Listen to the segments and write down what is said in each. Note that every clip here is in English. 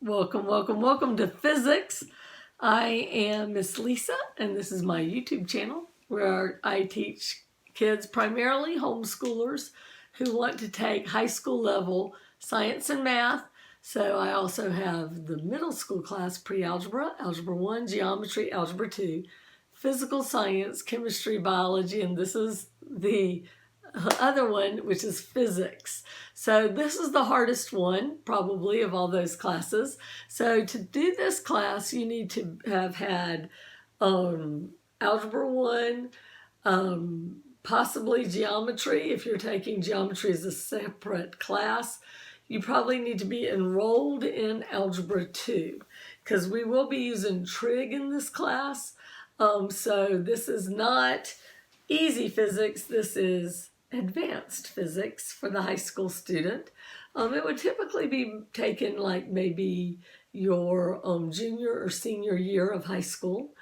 Welcome, welcome, welcome to Physics. I am Miss Lisa, and this is my YouTube channel where I teach kids, primarily homeschoolers, who want to take high school level science and math. So I also have the middle school class, pre-algebra, algebra 1, geometry, algebra 2, physical science, chemistry, biology, and this is the other one, which is physics. So this is the hardest one, probably, of all those classes. So to do this class, you need to have had Algebra 1, possibly geometry. If you're taking geometry as a separate class, you probably need to be enrolled in Algebra 2, because we will be using trig in this class. So this is not easy physics. This is advanced physics for the high school student. It would typically be taken like maybe your junior or senior year of high school.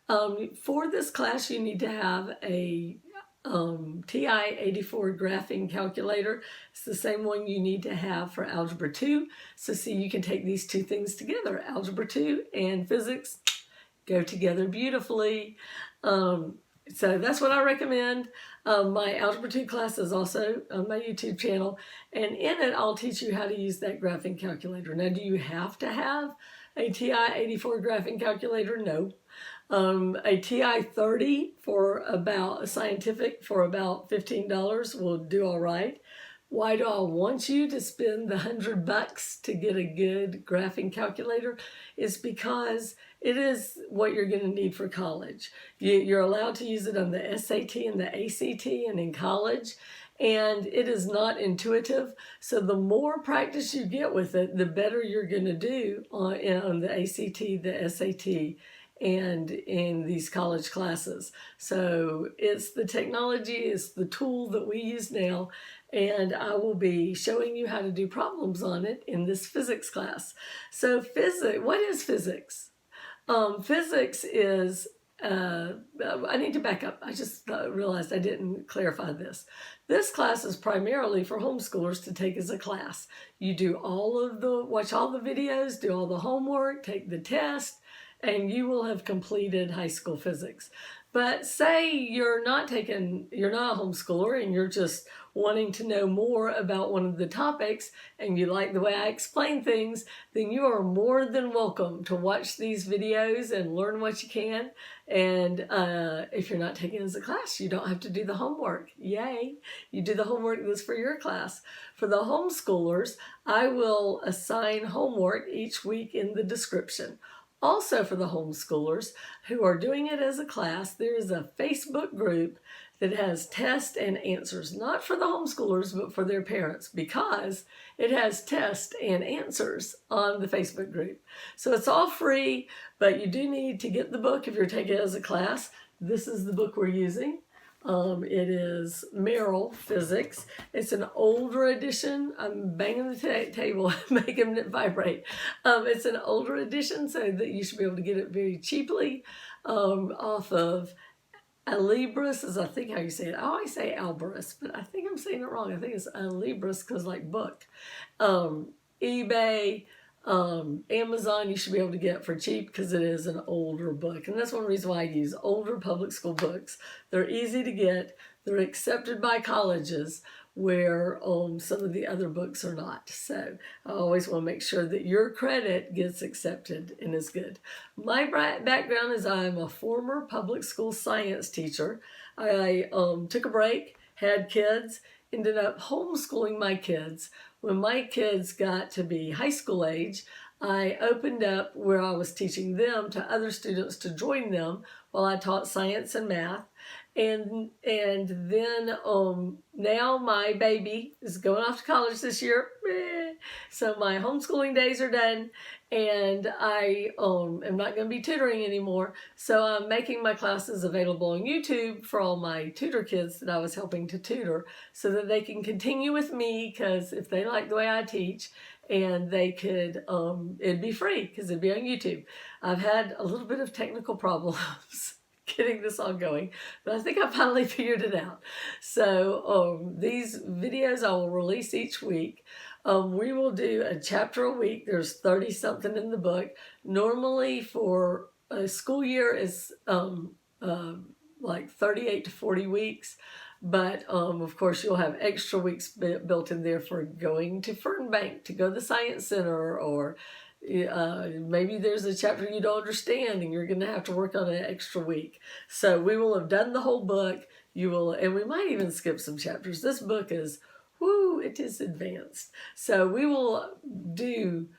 For this class, you need to have a TI-84 graphing calculator. It's the same one you need to have for Algebra 2. So see, you can take these two things together. Algebra 2 and physics go together beautifully. So that's what I recommend. My Algebra 2 class is also on my YouTube channel, and in it I'll teach you how to use that graphing calculator. Now, do you have to have a TI-84 graphing calculator? No. A TI-30 for about scientific for about $15 will do all right. Why do I want you to spend the $100 to get a good graphing calculator? Is because it is what you're going to need for college. You're allowed to use it on the SAT and the ACT and in college, and it is not intuitive. So the more practice you get with it, the better you're going to do on the ACT, the SAT, and in these college classes. So it's the technology, it's the tool that we use now, and I will be showing you how to do problems on it in this physics class. So what is physics? Physics is, I need to back up. I just realized I didn't clarify this. This class is primarily for homeschoolers to take as a class. You do watch all the videos, do all the homework, take the test, and you will have completed high school physics. But say you're not a homeschooler and you're just wanting to know more about one of the topics and you like the way I explain things, then you are more than welcome to watch these videos and learn what you can. And if you're not taking it as a class, you don't have to do the homework. Yay! You do the homework that's for your class. For the homeschoolers, I will assign homework each week in the description. Also, for the homeschoolers who are doing it as a class, there is a Facebook group that has tests and answers, not for the homeschoolers, but for their parents, because it has tests and answers on the Facebook group. So it's all free, but you do need to get the book if you're taking it as a class. This is the book we're using. It is Merrill Physics. It's an older edition. I'm banging the table, making it vibrate. It's an older edition, so that you should be able to get it very cheaply off of Alibris, is I think how you say it. I always say Alberus, but I think I'm saying it wrong. I think it's Alibris because like book. eBay, Amazon, you should be able to get for cheap because it is an older book. And that's one reason why I use older public school books. They're easy to get. They're accepted by colleges where some of the other books are not. So I always want to make sure that your credit gets accepted and is good. My background is I'm a former public school science teacher. I took a break, had kids, ended up homeschooling my kids. When my kids got to be high school age, I opened up where I was teaching them to other students to join them while I taught science and math. And then now my baby is going off to college this year. So my homeschooling days are done, and I am not going to be tutoring anymore. So I'm making my classes available on YouTube for all my tutor kids that I was helping to tutor, so that they can continue with me, because if they like the way I teach, and they could, it'd be free because it'd be on YouTube. I've had a little bit of technical problems getting this all going, but I think I finally figured it out. So these videos I will release each week. We will do a chapter a week. There's 30 something in the book. Normally for a school year is like 38 to 40 weeks. But of course, you'll have extra weeks built in there for going to Fernbank to go to the Science Center, or maybe there's a chapter you don't understand and you're going to have to work on an extra week. So we will have done the whole book. You will, and we might even skip some chapters. This book is, whoo, it is advanced. So we will do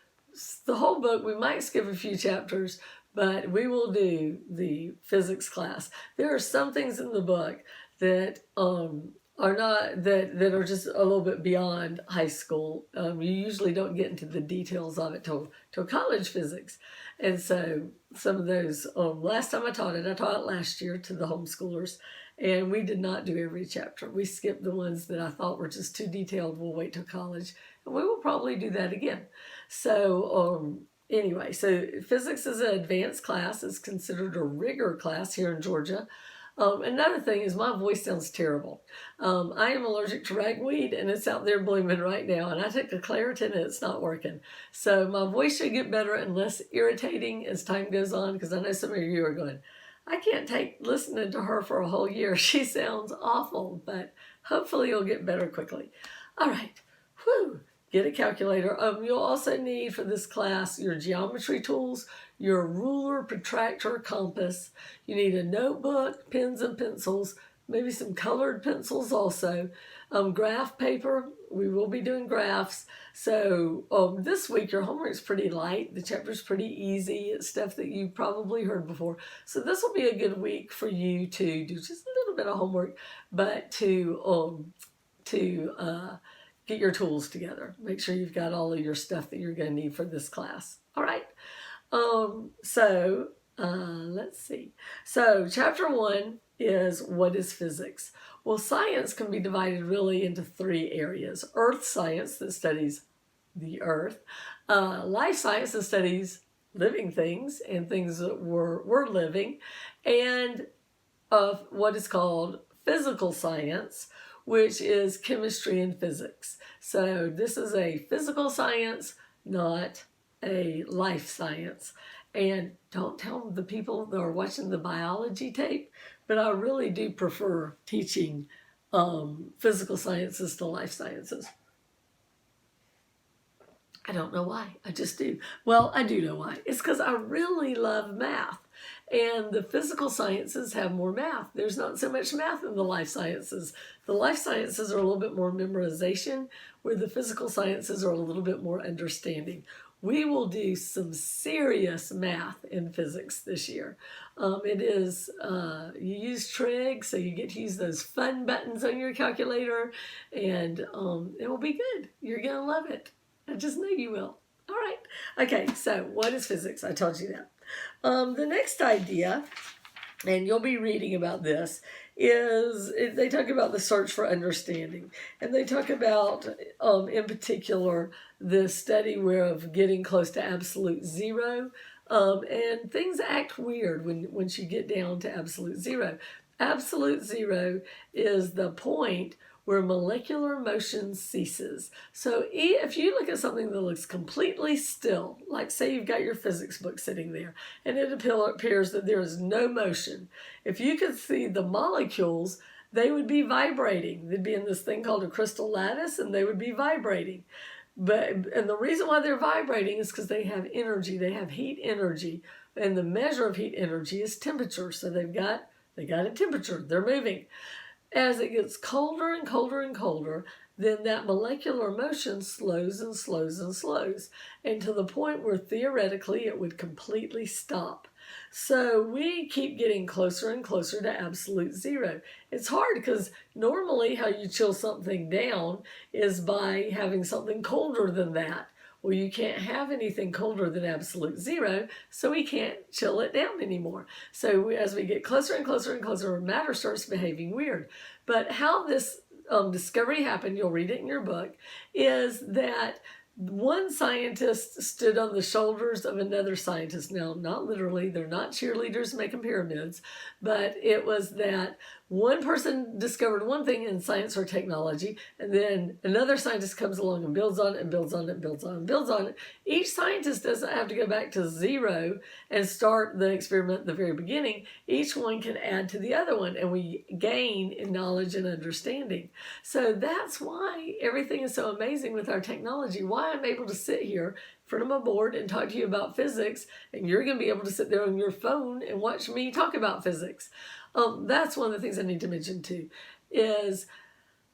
the whole book. We might skip a few chapters, but we will do the physics class. There are some things in the book that are not that are just a little bit beyond high school. You usually don't get into the details of it till college physics, and so some of those. Last time I taught it last year to the homeschoolers, and we did not do every chapter. We skipped the ones that I thought were just too detailed. We'll wait till college, and we will probably do that again. So anyway, so physics is an advanced class. It's considered a rigor class here in Georgia. Another thing is my voice sounds terrible. I am allergic to ragweed, and it's out there blooming right now, and I took a Claritin and it's not working. So my voice should get better and less irritating as time goes on, because I know some of you are going, I can't take listening to her for a whole year. She sounds awful, but hopefully you'll get better quickly. All right, whew. Get a calculator. You'll also need for this class your geometry tools, your ruler, protractor, compass. You need a notebook, pens and pencils, maybe some colored pencils also. Graph paper. We will be doing graphs. So this week your homework's pretty light. The chapter's pretty easy. It's stuff that you probably heard before. So this will be a good week for you to do just a little bit of homework, but to get your tools together. Make sure you've got all of your stuff that you're going to need for this class. All right. Let's see. So chapter 1 is what is physics? Well, science can be divided really into 3 areas. Earth science that studies the earth. Life science that studies living things and things that were living. And what is called physical science, which is chemistry and physics. So this is a physical science, not a life science. And don't tell the people that are watching the biology tape, but I really do prefer teaching physical sciences to life sciences. I don't know why. I just do. Well, I do know why. It's because I really love math. And the physical sciences have more math. There's not so much math in the life sciences. The life sciences are a little bit more memorization, where the physical sciences are a little bit more understanding. We will do some serious math in physics this year. It is, you use trig, so you get to use those fun buttons on your calculator, and it will be good. You're going to love it. I just know you will. All right. Okay, so what is physics? I told you that. The next idea, and you'll be reading about this, is they talk about the search for understanding. And they talk about, in particular, the study of getting close to absolute zero. And things act weird once you get down to absolute zero. Absolute zero is the point where molecular motion ceases. So if you look at something that looks completely still, like say you've got your physics book sitting there, and it appears that there is no motion, if you could see the molecules, they would be vibrating. They'd be in this thing called a crystal lattice, and they would be vibrating. And the reason why they're vibrating is because they have energy. They have heat energy, and the measure of heat energy is temperature. So they got a temperature. They're moving. As it gets colder and colder and colder, then that molecular motion slows and slows and slows, and to the point where theoretically it would completely stop. So we keep getting closer and closer to absolute zero. It's hard because normally how you chill something down is by having something colder than that. Well, you can't have anything colder than absolute zero, so we can't chill it down anymore. So as we get closer and closer and closer, matter starts behaving weird. But how this discovery happened, you'll read it in your book, is that one scientist stood on the shoulders of another scientist. Now, not literally, they're not cheerleaders making pyramids, but it was that one person discovered one thing in science or technology, and then another scientist comes along and builds on it and builds on it and builds on it and builds on it. Each scientist doesn't have to go back to zero and start the experiment at the very beginning. Each one can add to the other one, and we gain in knowledge and understanding. So that's why everything is so amazing with our technology, why I'm able to sit here in front of my board and talk to you about physics, and you're going to be able to sit there on your phone and watch me talk about physics. That's one of the things I need to mention too, is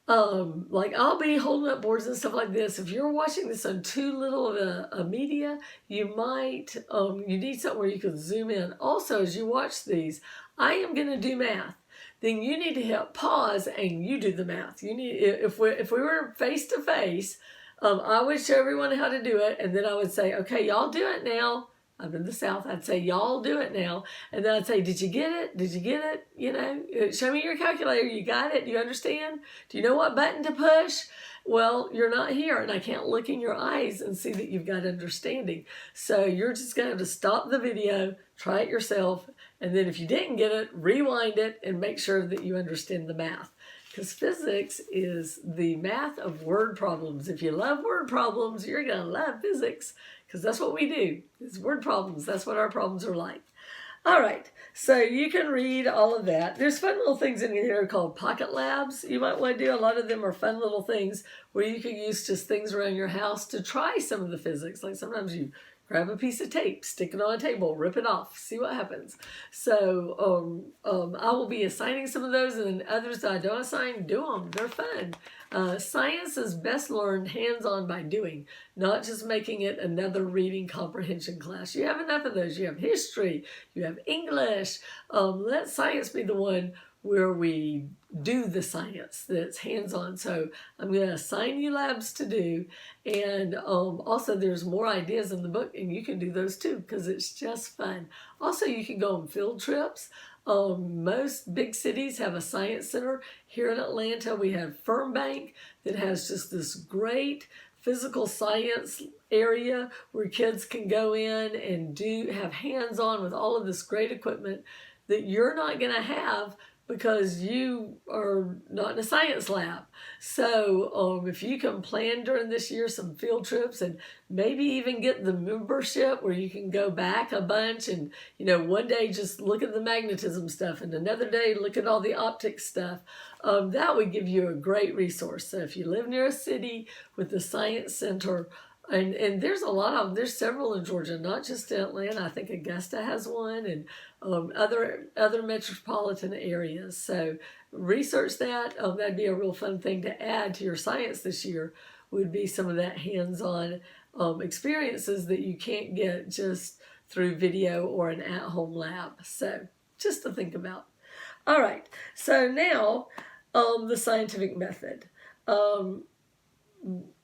like I'll be holding up boards and stuff like this. If you're watching this on too little of a media, you might, you need something where you can zoom in. Also, as you watch these, I am going to do math. Then you need to hit pause and you do the math. You need, if we were face to face, I would show everyone how to do it, and then I would say, okay, y'all do it now. I'm in the South. I'd say, y'all do it now. And then I'd say, did you get it? Did you get it? You know, show me your calculator. You got it? Do you understand? Do you know what button to push? Well, you're not here, and I can't look in your eyes and see that you've got understanding. So you're just going to have to stop the video, try it yourself, and then if you didn't get it, rewind it and make sure that you understand the math. Because physics is the math of word problems. If you love word problems, you're going to love physics, because that's what we do. It's word problems. That's what our problems are like. All right, so you can read all of that. There's fun little things in here called pocket labs. You might want to do. A lot of them are fun little things where you can use just things around your house to try some of the physics. Like sometimes you grab a piece of tape, stick it on a table, rip it off, see what happens. So I will be assigning some of those, and then others that I don't assign, do them. They're fun. Science is best learned hands-on by doing, not just making it another reading comprehension class. You have enough of those. You have history, you have English. Let science be the one where we do the science that's hands-on. So I'm going to assign you labs to do, and also there's more ideas in the book, and you can do those too because it's just fun. Also, you can go on field trips. Most big cities have a science center. Here in Atlanta, we have Fernbank that has just this great physical science area where kids can go in and have hands-on with all of this great equipment that you're not going to have because you are not in a science lab. So if you can plan during this year some field trips and maybe even get the membership where you can go back a bunch and, you know, one day just look at the magnetism stuff and another day look at all the optics stuff, that would give you a great resource. So if you live near a city with a science center, and there's a lot of them. There's several in Georgia, not just in Atlanta. I think Augusta has one, and other metropolitan areas. So research that. That'd be a real fun thing to add to your science this year. Would be some of that hands-on experiences that you can't get just through video or an at-home lab. So just to think about. All right. So now the scientific method.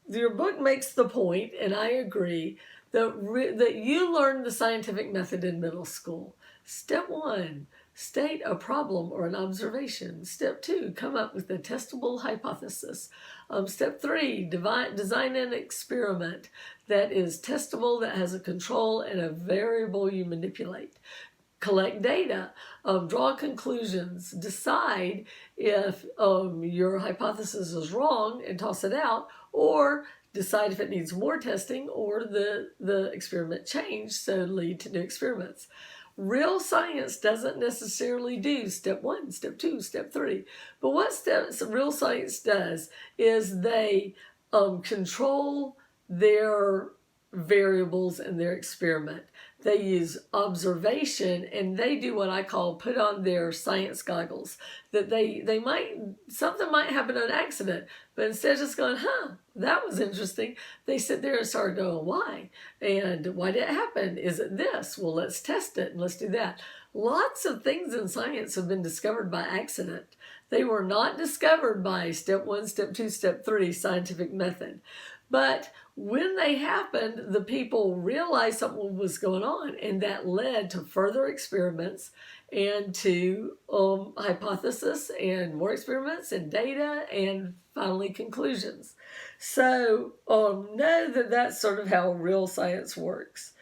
Your book makes the point, and I agree, that you learned the scientific method in middle school. Step 1, state a problem or an observation. Step 2, come up with a testable hypothesis. Step 3, design an experiment that is testable, that has a control and a variable you manipulate. Collect data, draw conclusions, decide if your hypothesis is wrong and toss it out, or decide if it needs more testing or the experiment changed, so lead to new experiments. Real science doesn't necessarily do step 1, step 2, step 3. But what real science does is they control their variables in their experiment. They use observation, and they do what I call put on their science goggles. That something might happen on accident, but instead of just going, that was interesting, they sit there and start going, why? And why did it happen? Is it this? Well, let's test it and let's do that. Lots of things in science have been discovered by accident. They were not discovered by step 1, step 2, step 3 scientific method. But when they happened, the people realized something was going on, and that led to further experiments and to hypothesis and more experiments and data and finally conclusions. So know that that's sort of how real science works.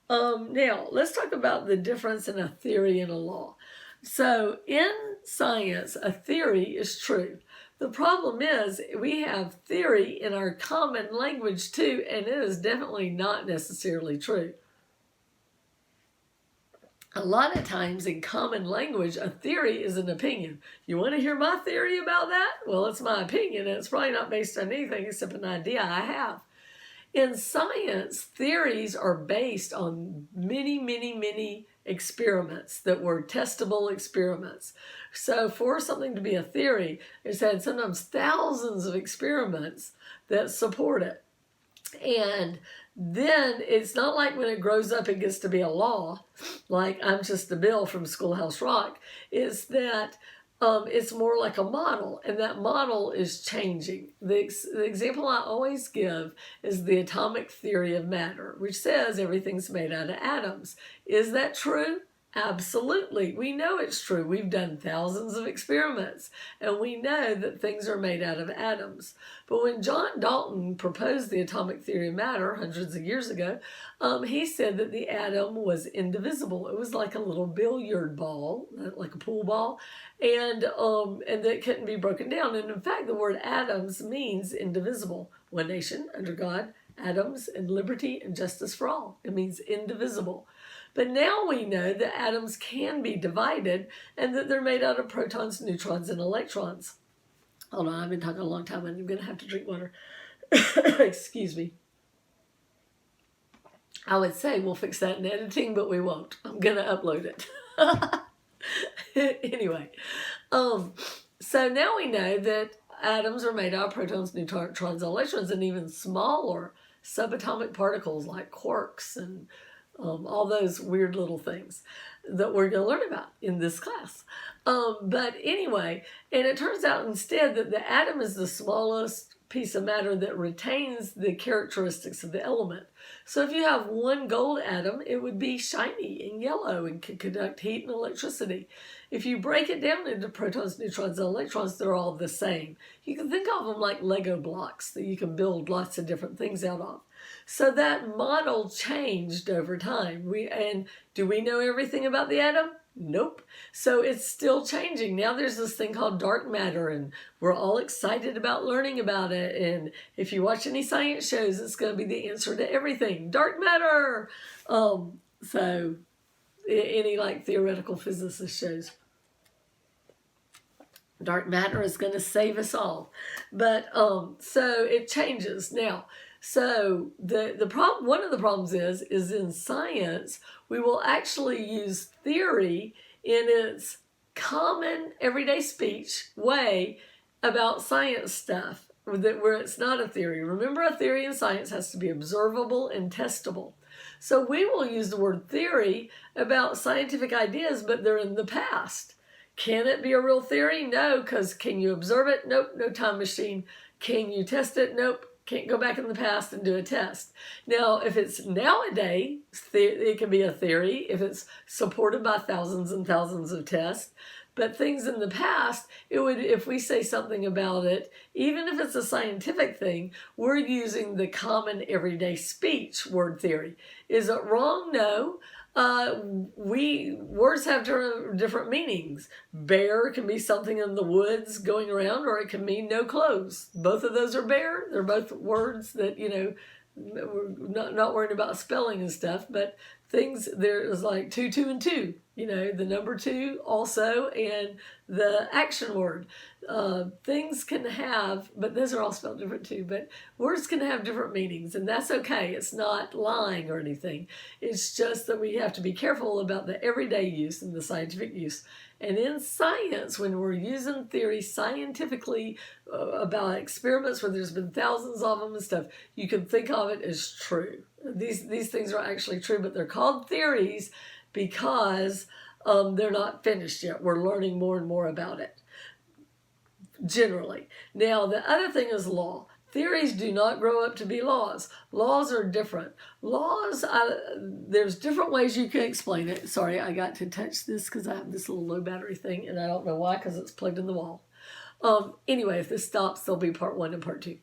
Now, let's talk about the difference in a theory and a law. So in science, a theory is true. The problem is we have theory in our common language too, and it is definitely not necessarily true. A lot of times in common language, a theory is an opinion. You want to hear my theory about that? Well, it's my opinion, and it's probably not based on anything except an idea I have. In science, theories are based on many, many, many experiments that were testable experiments. So for something to be a theory, it's had sometimes thousands of experiments that support it. And then it's not like when it grows up it gets to be a law, like I'm just a Bill from Schoolhouse Rock. It's that it's more like a model, and that model is changing. The example I always give is the atomic theory of matter, which says everything's made out of atoms. Is that true? Absolutely. We know it's true. We've done thousands of experiments, and we know that things are made out of atoms. But when John Dalton proposed the atomic theory of matter hundreds of years ago, he said that the atom was indivisible. It was like a little billiard ball, like a pool ball, and that it couldn't be broken down. And in fact, the word atoms means indivisible. One nation under God, atoms, and liberty and justice for all. It means indivisible. But now we know that atoms can be divided and that they're made out of protons, neutrons, and electrons. Hold on, I've been talking a long time and I'm going to have to drink water. Excuse me. I would say we'll fix that in editing, but we won't. I'm going to upload it. Anyway, so now we know that atoms are made out of protons, neutrons, electrons, and even smaller subatomic particles like quarks and all those weird little things that we're going to learn about in this class. But anyway, and it turns out instead that the atom is the smallest piece of matter that retains the characteristics of the element. So if you have one gold atom, it would be shiny and yellow and could conduct heat and electricity. If you break it down into protons, neutrons, and electrons, they're all the same. You can think of them like Lego blocks that you can build lots of different things out of. So that model changed over time. And do we know everything about the atom? Nope. So it's still changing. Now there's this thing called dark matter, and we're all excited about learning about it. And if you watch any science shows, it's going to be the answer to everything. Dark matter! So any like theoretical physicist shows. Dark matter is going to save us all. But so it changes. Now, so the problem, one of the problems is in science, we will actually use theory in its common everyday speech way about science stuff, where it's not a theory. Remember, a theory in science has to be observable and testable. So we will use the word theory about scientific ideas, but they're in the past. Can it be a real theory? No, because can you observe it? Nope, no time machine. Can you test it? Nope. Can't go back in the past and do a test. Now, if it's nowadays, it can be a theory if it's supported by thousands and thousands of tests. But things in the past, it would, if we say something about it, even if it's a scientific thing, we're using the common everyday speech word theory. Is it wrong? No. Words have different meanings. Bear can be something in the woods going around, or it can mean no clothes. Both of those are bear. They're both words that, we're not worried about spelling and stuff, but things, there's like 2, 2, and 2, the number 2 also, and the action word. Things can have, but those are all spelled different too, but words can have different meanings, and that's okay. It's not lying or anything. It's just that we have to be careful about the everyday use and the scientific use. And in science, when we're using theory scientifically about experiments where there's been thousands of them and stuff, you can think of it as true. These things are actually true, but they're called theories because they're not finished yet. We're learning more and more about it, generally. Now, the other thing is law. Theories do not grow up to be laws. Laws are different. Laws, there's different ways you can explain it. Sorry, I got to touch this because I have this little low battery thing, and I don't know why, because it's plugged in the wall. Anyway, if this stops, there'll be part 1 and part 2.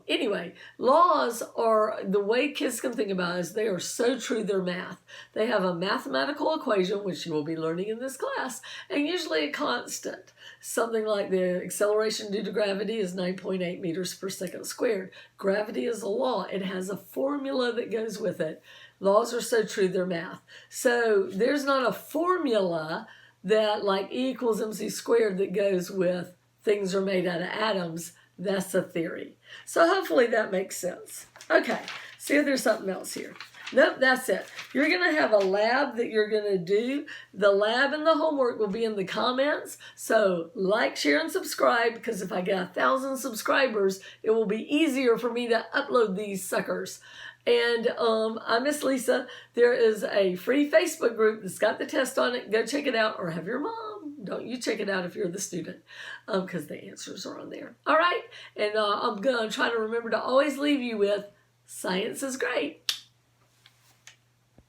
Anyway, laws are, the way kids can think about it is they are so true they're math. They have a mathematical equation, which you will be learning in this class, and usually a constant. Something like the acceleration due to gravity is 9.8 meters per second squared. Gravity is a law. It has a formula that goes with it. Laws are so true they're math. So there's not a formula that like E equals mc squared that goes with things are made out of atoms. That's a theory. So hopefully that makes sense. Okay, see if there's something else here. Nope, that's it. You're going to have a lab that you're going to do. The lab and the homework will be in the comments. So like, share, and subscribe, because if I get 1,000 subscribers, it will be easier for me to upload these suckers. And I'm Miss Lisa. There is a free Facebook group that's got the test on it. Go check it out, or have your mom. Don't you check it out if you're the student, because the answers are on there. All right, and I'm going to try to remember to always leave you with, science is great.